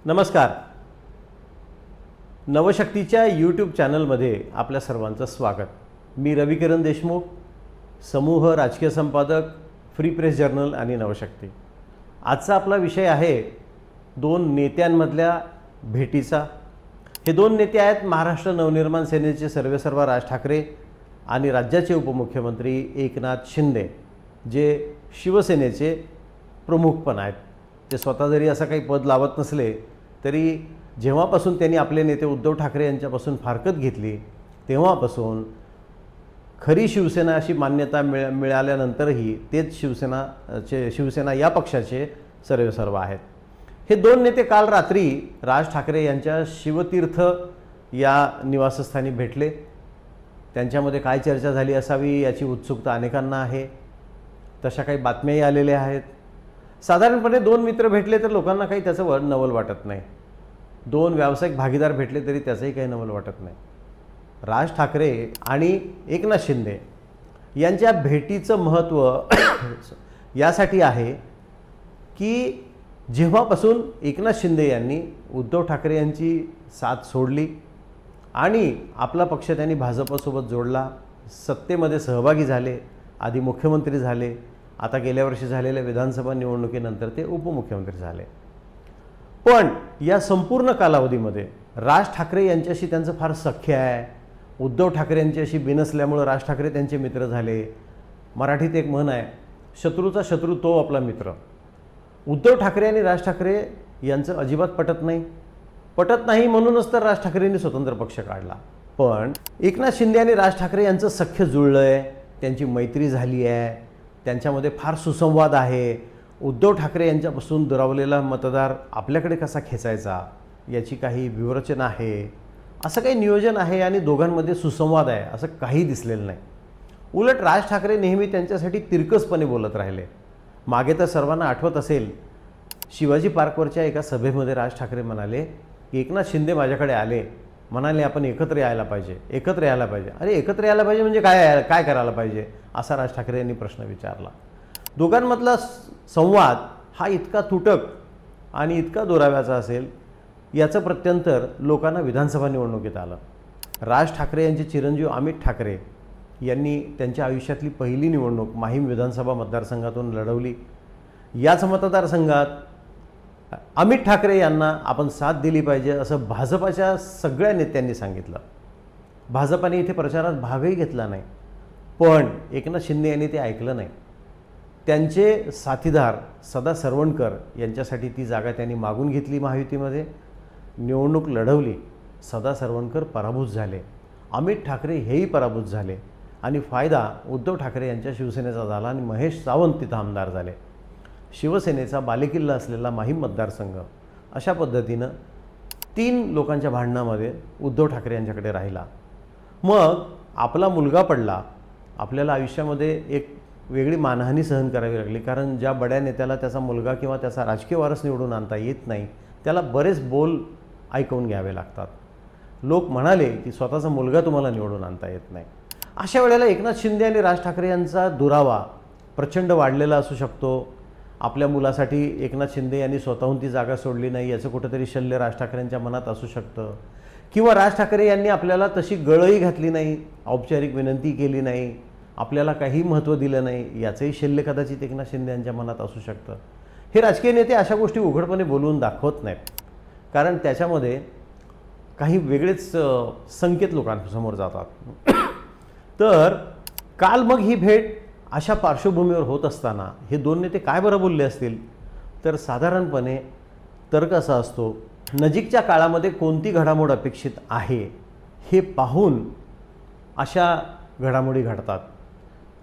नमस्कार. नवशक्तीच्या यूट्यूब चॅनलमध्ये आपल्या सर्वांचं स्वागत. मी रविकिरण देशमुख, समूह राजकीय संपादक, फ्री प्रेस जर्नल आणि नवशक्ती. आजचा आपला विषय आहे दोन नेत्यांमधल्या भेटीचा. हे दोन नेते आहेत महाराष्ट्र नवनिर्माण सेनेचे सर्वेसर्वा राज ठाकरे आणि राज्याचे उपमुख्यमंत्री एकनाथ शिंदे, जे शिवसेनेचे प्रमुख पण आहेत. ते स्वतः जरी असं काही पद लावत नसले तरी जेव्हापासून त्यांनी आपले नेते उद्धव ठाकरे यांच्यापासून फारकत घेतली तेव्हापासून खरी शिवसेना अशी मान्यता मिळाल्यानंतरही तेच शिवसेना या पक्षाचे सर्वेसर्वा आहेत. हे दोन नेते काल रात्री राज ठाकरे यांच्या शिवतीर्थ या निवासस्थानी भेटले. त्यांच्यामध्ये काय चर्चा झाली असावी याची उत्सुकता अनेकांना आहे. तशा काही बातम्याही आलेल्या आहेत. साधारणपणे दोन मित्र भेटले तर लोकांना काही त्याचं नवल वाटत नाही. दोन व्यावसायिक भागीदार भेटले तरी त्याचंही काही नवल वाटत नाही. राज ठाकरे आणि एकनाथ शिंदे यांच्या भेटीचं महत्त्व यासाठी आहे की जेव्हापासून एकनाथ शिंदे यांनी उद्धव ठाकरे यांची साथ सोडली आणि आपला पक्ष त्यांनी भाजपसोबत जोडला, सत्तेमध्ये सहभागी झाले, आधी मुख्यमंत्री झाले, आता गेल्या वर्षी झालेल्या विधानसभा निवडणुकीनंतर ते उपमुख्यमंत्री झाले. पण या संपूर्ण कालावधीमध्ये राज ठाकरे यांच्याशी त्यांचं फार सख्य आहे. उद्धव ठाकरे यांच्याशी बिनसल्यामुळं राज ठाकरे त्यांचे मित्र झाले. मराठीत एक म्हण आहे, शत्रूचा शत्रू तो आपला मित्र. उद्धव ठाकरे आणि राज ठाकरे यांचं अजिबात पटत नाही म्हणूनच तर राज ठाकरेंनी स्वतंत्र पक्ष काढला. पण एकनाथ शिंदे आणि राज ठाकरे यांचं सख्य जुळलं आहे, त्यांची मैत्री झाली आहे, त्यांच्यामध्ये फार सुसंवाद आहे. उद्धव ठाकरे यांच्यापासून दुरावलेला मतदार आपल्याकडे कसा खेचायचा याची काही व्यूहरचना आहे, असं काही नियोजन आहे आणि दोघांमध्ये सुसंवाद आहे असं काही दिसलेलं नाही. उलट राज ठाकरे नेहमी त्यांच्यासाठी तिरकसपणे बोलत राहिले. मागे तर सर्वांना आठवत असेल, शिवाजी पार्कवरच्या एका सभेमध्ये राज ठाकरे म्हणाले की एकनाथ शिंदे माझ्याकडे आले, म्हणाले आपण एकत्र यायला पाहिजे. अरे एकत्र यायला पाहिजे म्हणजे काय करायला पाहिजे असा राज ठाकरे यांनी प्रश्न विचारला. दोघांमधला संवाद हा इतका तुटक आणि इतका दुराव्याचा असेल याचं प्रत्यंतर लोकांना विधानसभा निवडणुकीत आलं. राज ठाकरे यांचे चिरंजीव अमित ठाकरे यांनी त्यांच्या आयुष्यातली पहिली निवडणूक माहीम विधानसभा मतदारसंघातून लढवली. याच मतदारसंघात अमित ठाकरे यांना आपण साथ दिली पाहिजे असं भाजपाच्या सगळ्या नेत्यांनी सांगितलं. भाजपाने इथे प्रचारात भागही घेतला नाही. पण एकनाथ शिंदे यांनी ते ऐकलं नाही. त्यांचे साथीदार सदा सरवणकर यांच्यासाठी ती जागा त्यांनी मागून घेतली. महायुतीमध्ये निवडणूक लढवली. सदा सरवणकर पराभूत झाले. अमित ठाकरे हेही पराभूत झाले आणि फायदा उद्धव ठाकरे यांच्या शिवसेनेचा झाला आणि महेश सावंत तिथं आमदार झाले. शिवसेनेचा बालेकिल्ला असलेला माहीम मतदारसंघ अशा पद्धतीनं 3 लोकांच्या भांडणामध्ये उद्धव ठाकरे यांच्याकडे राहिला. मग आपला मुलगा पडला. आपल्याला आयुष्यामध्ये एक वेगळी मानहानी सहन करावी लागली, कारण ज्या बड्या नेत्याला त्याचा मुलगा किंवा त्याचा राजकीय वारस निवडून आणता येत नाही त्याला बरेच बोल ऐकून घ्यावे लागतात. लोक म्हणाले की स्वतःचा मुलगा तुम्हाला निवडून आणता येत नाही. अशा वेळेला एकनाथ शिंदे आणि राज ठाकरे यांचा दुरावा प्रचंड वाढलेला असू शकतो. आपल्या मुलासाठी एकनाथ शिंदे यांनी स्वतःहून ती जागा सोडली नाही याचं कुठंतरी शल्य राज ठाकरेंच्या मनात असू शकतं. किंवा राज ठाकरे यांनी आपल्याला तशी गळही घातली नाही, औपचारिक विनंती केली नाही, आपल्याला काही महत्त्व दिलं नाही याचंही शल्य कदाचित एकनाथ शिंदे यांच्या मनात असू शकतं. हे राजकीय नेते अशा गोष्टी उघडपणे बोलून दाखवत नाहीत, कारण त्याच्यामध्ये काही वेगळेच संकेत लोकांसमोर जातात. तर काल मग ही भेट अशा पार्श्वभूमीवर होत असताना हे दोन नेते काय बरं बोलले असतील, तर साधारणपणे तर्क असा असतो, नजीकच्या काळामध्ये कोणती घडामोड अपेक्षित आहे हे पाहून अशा घडामोडी घडतात.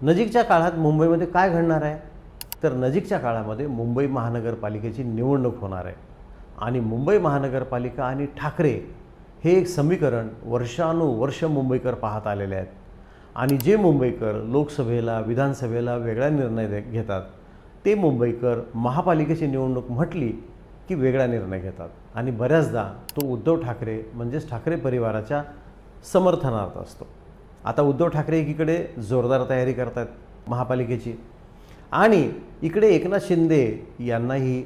नजीकच्या काळात मुंबईमध्ये काय घडणार आहे, तर नजीकच्या काळामध्ये मुंबई महानगरपालिकेची निवडणूक होणार आहे आणि मुंबई महानगरपालिका आणि ठाकरे हे एक समीकरण वर्षानुवर्ष मुंबईकर पाहत आलेले आहेत. आणि जे मुंबईकर लोकसभेला विधानसभेला वेगळा निर्णय घेतात ते मुंबईकर महापालिकेची निवडणूक म्हटली की वेगळा निर्णय घेतात आणि बऱ्याचदा तो उद्धव ठाकरे म्हणजेच ठाकरे परिवाराच्या समर्थनार्थ असतो. आता उद्धव ठाकरे एकीकडे जोरदार तयारी करतात महापालिकेची आणि इकडे एकनाथ शिंदे यांनाही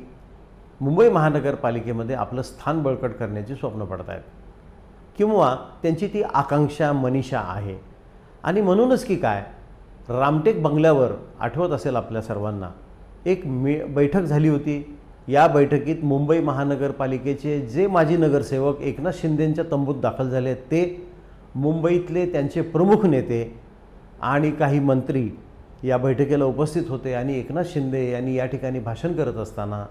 मुंबई महानगरपालिकेमध्ये आपलं स्थान बळकट करण्याची स्वप्न पडत आहेत किंवा त्यांची ती आकांक्षा मनीषा आहे. आणि म्हणूनच की काय, रामटेक बंगल्यावर आठवत असेल आपल्या सर्वांना एक बैठक झाली होती. या बैठकीत मुंबई महानगरपालिकेचे जे माजी नगरसेवक एकनाथ शिंदेंच्या तंबूत दाखल झाले ते मुंबईतले त्यांचे प्रमुख नेते आणि काही मंत्री या बैठकीला उपस्थित होते. आणि एकनाथ शिंदे यांनी या ठिकाणी भाषण करत असताना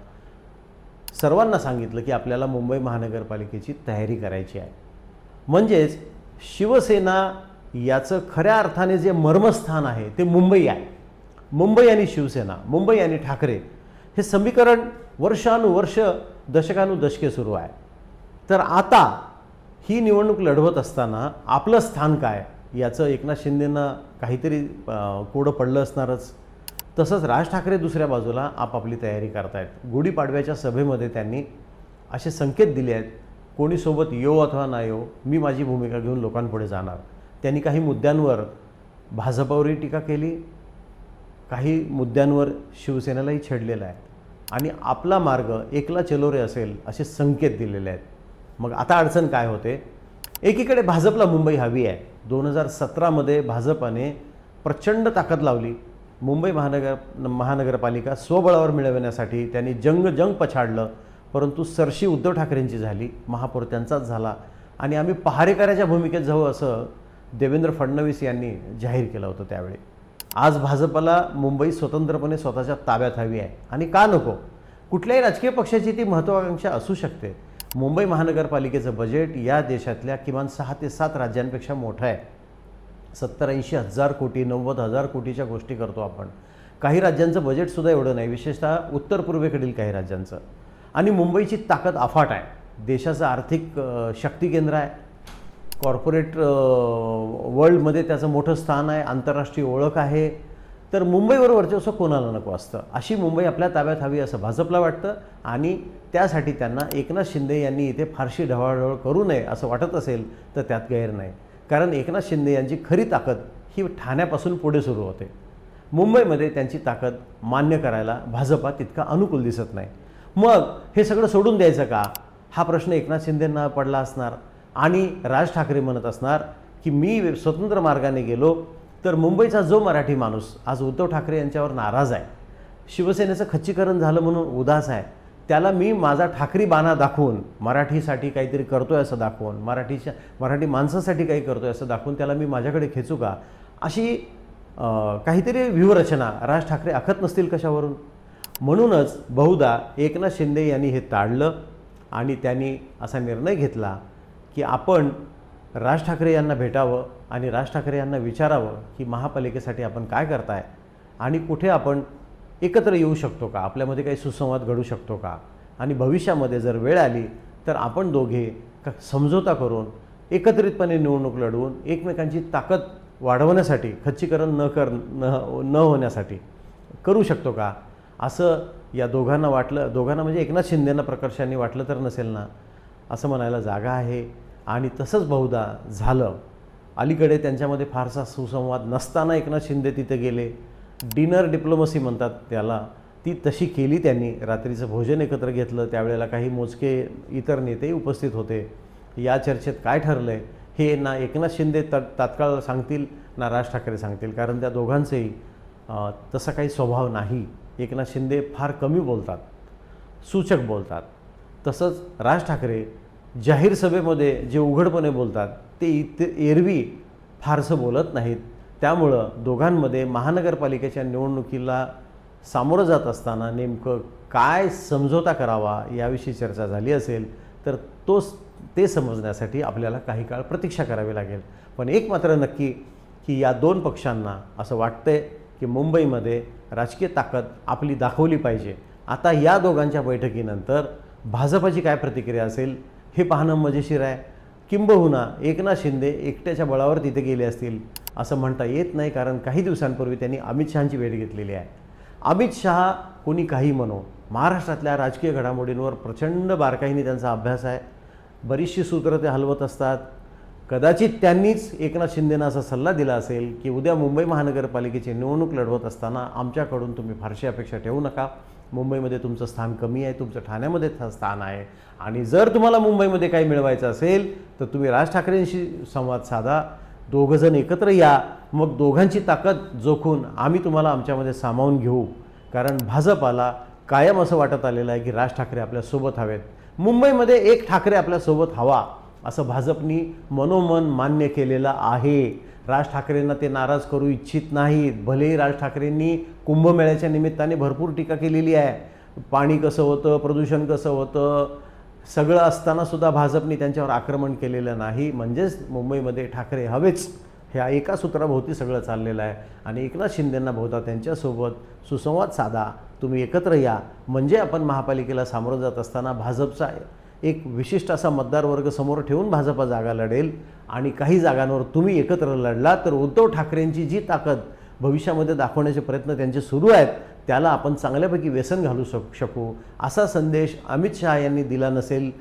सर्वांना सांगितलं की आपल्याला मुंबई महानगरपालिकेची तयारी करायची आहे. म्हणजेच शिवसेना याचं खऱ्या अर्थाने जे मर्मस्थान आहे ते मुंबई आहे. मुंबई आणि शिवसेना, मुंबई आणि ठाकरे हे समीकरण वर्षानुवर्ष दशकानुदशके सुरू आहे. तर आता ही निवडणूक लढवत असताना आपलं स्थान काय याचं एकनाथ शिंदेंना काहीतरी कोडं पडलं असणारच. तसंच राज ठाकरे दुसऱ्या बाजूला आपापली तयारी करतायत. गुढीपाडव्याच्या सभेमध्ये त्यांनी असे संकेत दिले आहेत, कोणी सोबत येऊ अथवा ना येऊ मी माझी भूमिका घेऊन लोकांपुढे जाणार. त्यांनी काही मुद्द्यांवर भाजपावरही टीका केली, काही मुद्द्यांवर शिवसेनेलाही छेडलेला आहे आणि आपला मार्ग एकला चलो रे असेल असे संकेत दिलेले आहेत. मग आता अडचण काय होते, एकीकडे भाजपला मुंबई हवी आहे. 2017मध्ये भाजपाने प्रचंड ताकद लावली. मुंबई महानगरपालिका स्वबळावर मिळवण्यासाठी त्यांनी जंग पछाडलं, परंतु सरशी उद्धव ठाकरेंची झाली, महापौर त्यांचाच झाला आणि आम्ही पहारेकऱ्याच्या भूमिकेत जाऊ असं देवेंद्र फडणवीस यांनी जाहीर केलं होतं त्यावेळी. आज भाजपला मुंबई स्वतंत्रपणे स्वतःच्या ताब्यात हवी आहे आणि का नको. कुठल्याही राजकीय पक्षाची ती महत्त्वाकांक्षा असू शकते. मुंबई महानगरपालिकेचं बजेट या देशातल्या किमान 6 ते 7 राज्यांपेक्षा मोठं आहे. 70-80 हजार कोटी 90,000 कोटीच्या गोष्टी करतो आपण. काही राज्यांचं बजेटसुद्धा एवढं नाही, विशेषतः उत्तर पूर्वेकडील काही राज्यांचं. आणि मुंबईची ताकद अफाट आहे. देशाचं आर्थिक शक्ती केंद्र आहे. कॉर्पोरेट वर्ल्डमध्ये त्याचं मोठं स्थान आहे, आंतरराष्ट्रीय ओळख आहे. तर मुंबईवर वर्चस्व कोणाला नको असतं. अशी मुंबई आपल्या ताब्यात हवी असं भाजपला वाटतं आणि त्यासाठी त्यांना एकनाथ शिंदे यांनी इथे फारशी ढवळाढवळ करू नये असं वाटत असेल तर त्यात गैर नाही. कारण एकनाथ शिंदे यांची खरी ताकद ही ठाण्यापासून पुढे सुरू होते. मुंबईमध्ये त्यांची ताकद मान्य करायला भाजपा तितका अनुकूल दिसत नाही. मग हे सगळं सोडून द्यायचं का हा प्रश्न एकनाथ शिंदेंना पडला असणार. आणि राज ठाकरे म्हणत असणार की मी स्वतंत्र मार्गाने गेलो तर मुंबईचा जो मराठी माणूस आज उद्धव ठाकरे यांच्यावर नाराज आहे, शिवसेनेचं खच्चीकरण झालं म्हणून उदास आहे, त्याला मी माझा ठाकरी बाणा दाखवून मराठीसाठी काहीतरी करतोय असं दाखवून, मराठी माणसासाठी काही करतोय असं दाखवून त्याला मी माझ्याकडे खेचू का, अशी काहीतरी व्यूहरचना राज ठाकरे आखत नसतील कशावरून. म्हणूनच बहुधा एकनाथ शिंदे यांनी हे टाळलं आणि त्यांनी असा निर्णय घेतला की आपण राज ठाकरे यांना भेटावं आणि राज ठाकरे यांना विचारावं की महापालिकेसाठी आपण काय करताय आणि कुठे आपण एकत्र येऊ शकतो का, आपल्यामध्ये काही सुसंवाद घडू शकतो का, आणि भविष्यामध्ये जर वेळ आली तर आपण दोघे समझोता करून एकत्रितपणे निवडणूक लढवून एकमेकांची ताकद वाढवण्यासाठी, खच्चीकरण न होण्यासाठी करू शकतो का, असं या दोघांना वाटलं. दोघांना म्हणजे एकनाथ शिंदेंना प्रकर्षाने वाटलं तर नसेल ना, असं म्हणायला जागा आहे. आणि तसंच बहुधा झालं. अलीकडे त्यांच्यामध्ये फारसा सुसंवाद नसताना एकनाथ शिंदे तिथे गेले. डिनर डिप्लोमसी म्हणतात त्याला, ती तशी केली त्यांनी. रात्रीचं भोजन एकत्र घेतलं. त्यावेळेला काही मोजके इतर नेतेही उपस्थित होते. या चर्चेत काय ठरलं आहे हे ना एकनाथ शिंदे तात्काळ सांगतील ना राज ठाकरे सांगतील, कारण त्या दोघांचेही तसा काही स्वभाव नाही. एकनाथ शिंदे फार कमी बोलतात, सूचक बोलतात. तसंच राज ठाकरे जाहीर सभेमध्ये जे उघडपणे बोलतात ते एरवी फारसं बोलत नाहीत. त्यामुळं दोघांमध्ये महानगरपालिकेच्या निवडणुकीला सामोरं जात असताना नेमकं काय समझोता करावा याविषयी चर्चा झाली असेल तर ते समजण्यासाठी आपल्याला काही काळ प्रतीक्षा करावी लागेल. पण एक मात्र नक्की की या दोन पक्षांना असं वाटतंय की मुंबईमध्ये राजकीय ताकद आपली दाखवली पाहिजे. आता या दोघांच्या बैठकीनंतर भाजपाची काय प्रतिक्रिया असेल हे पाहणं मजेशीर आहे. किंबहुना एकनाथ शिंदे एकट्याच्या बळावर तिथे गेले असतील असं म्हणता येत नाही, कारण काही दिवसांपूर्वी त्यांनी अमित शहांची भेट घेतलेली आहे. अमित शहा कोणी काही म्हणो, महाराष्ट्रातल्या राजकीय घडामोडींवर प्रचंड बारकाईने त्यांचा अभ्यास आहे. बरीचशी सूत्रं ते हलवत असतात. कदाचित त्यांनीच एकनाथ शिंदेंना असा सल्ला दिला असेल की उद्या मुंबई महानगरपालिकेची निवडणूक लढवत असताना आमच्याकडून तुम्ही फारशी अपेक्षा ठेवू नका, मुंबईमध्ये तुमचं स्थान कमी आहे, तुमचं ठाण्यामध्ये स्थान आहे. आणि जर तुम्हाला मुंबईमध्ये काही मिळवायचं असेल तर तुम्ही राज ठाकरेंशी संवाद साधा, दोघंजण एकत्र या, मग दोघांची ताकद जोखून आम्ही तुम्हाला आमच्यामध्ये सामावून घेऊ. कारण भाजपाला कायम असं वाटत आलेलं आहे की राज ठाकरे आपल्यासोबत हवेत. मुंबईमध्ये एक ठाकरे आपल्यासोबत हवा असं भाजपनी मनोमन मान्य केलेलं आहे. राज ठाकरेंना ते नाराज करू इच्छित नाहीत. भलेही राज ठाकरेंनी कुंभमेळ्याच्या निमित्ताने भरपूर टीका केलेली आहे. पाणी कसं होतं, प्रदूषण कसं होतं, सगळं असतानासुद्धा भाजपने त्यांच्यावर आक्रमण केलेलं नाही. म्हणजेच मुंबईमध्ये ठाकरे हवेच ह्या एका सूत्राभोवती सगळं चाललेलं आहे. आणि एकनाथ शिंदेंना बहुधा त्यांच्यासोबत सुसंवाद साधा, तुम्ही एकत्र या, म्हणजे आपण महापालिकेला सामोरं जात असताना भाजपचा एक विशिष्ट असा मतदारवर्ग समोर ठेवून भाजपा जागा लढेल. आणि काही जागांवर तुम्ही एकत्र लढला तर उद्धव ठाकरेंची जी ताकद भविष्यामध्ये दाखवण्याचे प्रयत्न त्यांचे सुरू आहेत त्याला आपण चांगल्यापैकी व्यसन घालू शकू. असा संदेश अमित शहा यांनी दिला नसेल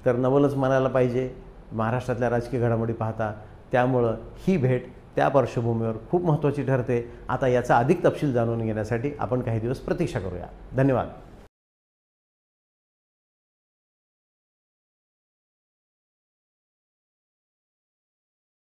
तर नवलच म्हणायला पाहिजे महाराष्ट्रातल्या राजकीय घडामोडी पाहता. त्यामुळं ही भेट त्या पार्श्वभूमीवर खूप महत्त्वाची ठरते. आता याचा अधिक तपशील जाणून घेण्यासाठी आपण काही दिवस प्रतीक्षा करूया. धन्यवाद.